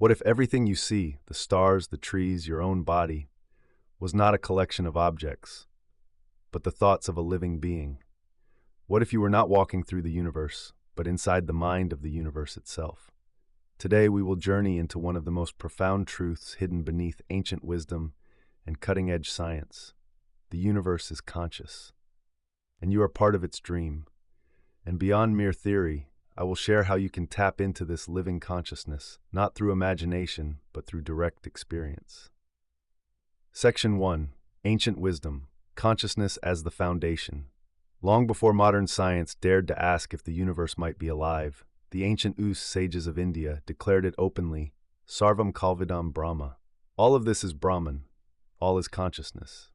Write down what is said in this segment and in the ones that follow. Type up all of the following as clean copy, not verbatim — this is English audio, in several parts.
What if everything you see, the stars, the trees, your own body, was not a collection of objects, but the thoughts of a living being? What if you were not walking through the universe, but inside the mind of the universe itself? Today we will journey into one of the most profound truths hidden beneath ancient wisdom and cutting-edge science. The universe is conscious, and you are part of its dream. And beyond mere theory, I will share how you can tap into this living consciousness, not through imagination, but through direct experience. Section 1. Ancient Wisdom. Consciousness as the Foundation. Long before modern science dared to ask if the universe might be alive, the ancient sages of India declared it openly, Sarvam Kalvidam Brahma. All of this is Brahman. All is consciousness.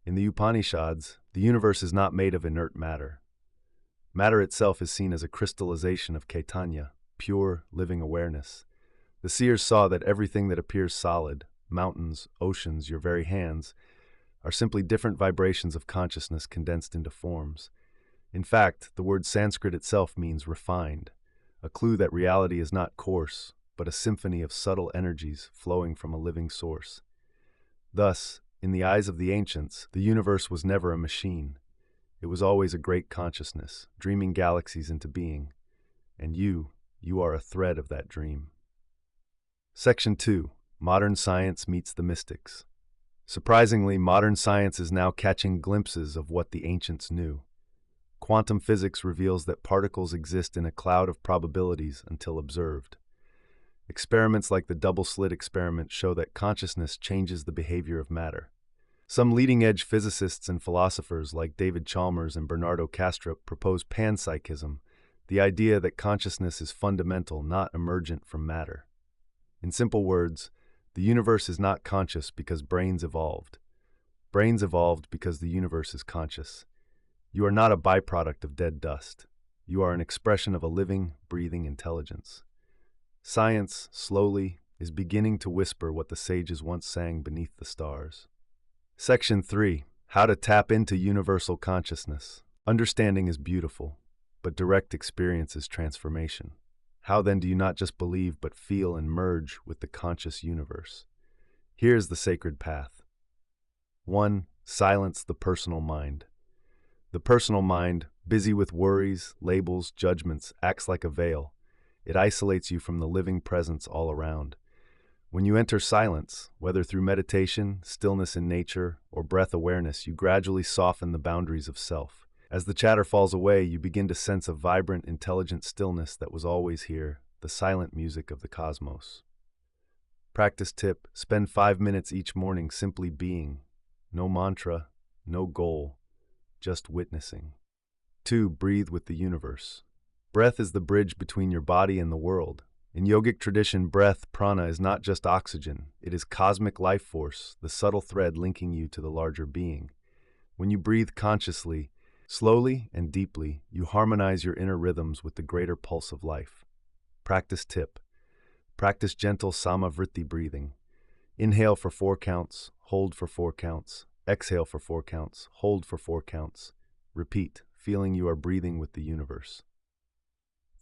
In the Upanishads, the universe is not made of inert matter. Matter itself is seen as a crystallization of Chaitanya, pure, living awareness. The seers saw that everything that appears solid, mountains, oceans, your very hands, are simply different vibrations of consciousness condensed into forms. In fact, the word Sanskrit itself means refined, a clue that reality is not coarse, but a symphony of subtle energies flowing from a living source. Thus, in the eyes of the ancients, the universe was never a machine. It was always a great consciousness, dreaming galaxies into being. And you are a thread of that dream. Section 2. Modern Science Meets the Mystics. Surprisingly, modern science is now catching glimpses of what the ancients knew. Quantum physics reveals that particles exist in a cloud of probabilities until observed. Experiments like the double-slit experiment show that consciousness changes the behavior of matter. Some leading-edge physicists and philosophers like David Chalmers and Bernardo Kastrup propose panpsychism, the idea that consciousness is fundamental, not emergent from matter. In simple words, the universe is not conscious because brains evolved. Brains evolved because the universe is conscious. You are not a byproduct of dead dust. You are an expression of a living, breathing intelligence. Science, slowly, is beginning to whisper what the sages once sang beneath the stars. Section 3. How to tap into universal consciousness. Understanding is beautiful, but direct experience is transformation. How then do you not just believe but feel and merge with the conscious universe? Here is the sacred path. 1. Silence the personal mind. The personal mind, busy with worries, labels, judgments, acts like a veil. It isolates you from the living presence all around. When you enter silence, whether through meditation, stillness in nature, or breath awareness, you gradually soften the boundaries of self. As the chatter falls away, you begin to sense a vibrant, intelligent stillness that was always here, the silent music of the cosmos. Practice tip: spend 5 minutes each morning simply being. No mantra, no goal, just witnessing. 2. Breathe with the universe. Breath is the bridge between your body and the world. In yogic tradition, breath, prana, is not just oxygen. It is cosmic life force, the subtle thread linking you to the larger being. When you breathe consciously, slowly and deeply, you harmonize your inner rhythms with the greater pulse of life. Practice tip: practice gentle samavritti breathing. Inhale for 4 counts, hold for 4 counts, exhale for 4 counts, hold for 4 counts. Repeat, feeling you are breathing with the universe.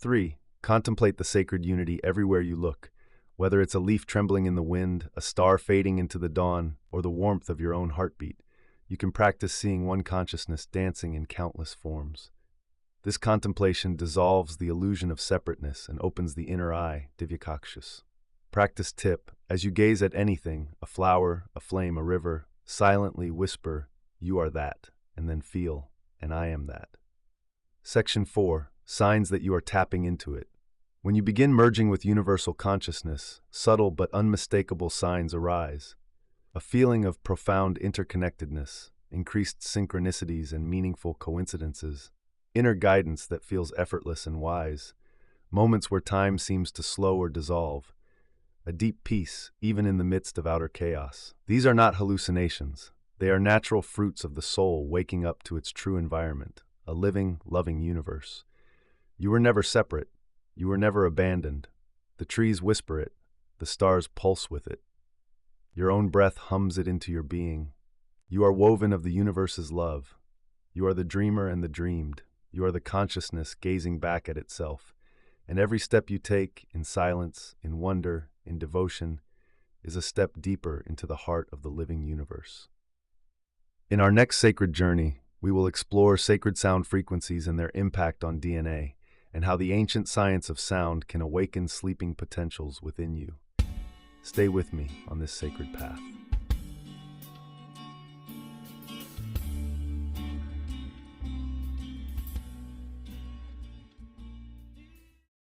3. Contemplate the sacred unity everywhere you look, whether it's a leaf trembling in the wind, a star fading into the dawn, or the warmth of your own heartbeat. You can practice seeing one consciousness dancing in countless forms. This contemplation dissolves the illusion of separateness and opens the inner eye, divyakakshas. Practice tip: as you gaze at anything, a flower, a flame, a river, silently whisper, "You are that," and then feel, "And I am that." Section 4. Signs that you are tapping into it. When you begin merging with universal consciousness, subtle but unmistakable signs arise. A feeling of profound interconnectedness, increased synchronicities and meaningful coincidences, inner guidance that feels effortless and wise, moments where time seems to slow or dissolve, a deep peace even in the midst of outer chaos. These are not hallucinations. They are natural fruits of the soul waking up to its true environment, a living, loving universe. You were never separate. You were never abandoned. The trees whisper it. The stars pulse with it. Your own breath hums it into your being. You are woven of the universe's love. You are the dreamer and the dreamed. You are the consciousness gazing back at itself. And every step you take, in silence, in wonder, in devotion, is a step deeper into the heart of the living universe. In our next sacred journey, we will explore sacred sound frequencies and their impact on DNA, and how the ancient science of sound can awaken sleeping potentials within you. Stay with me on this sacred path.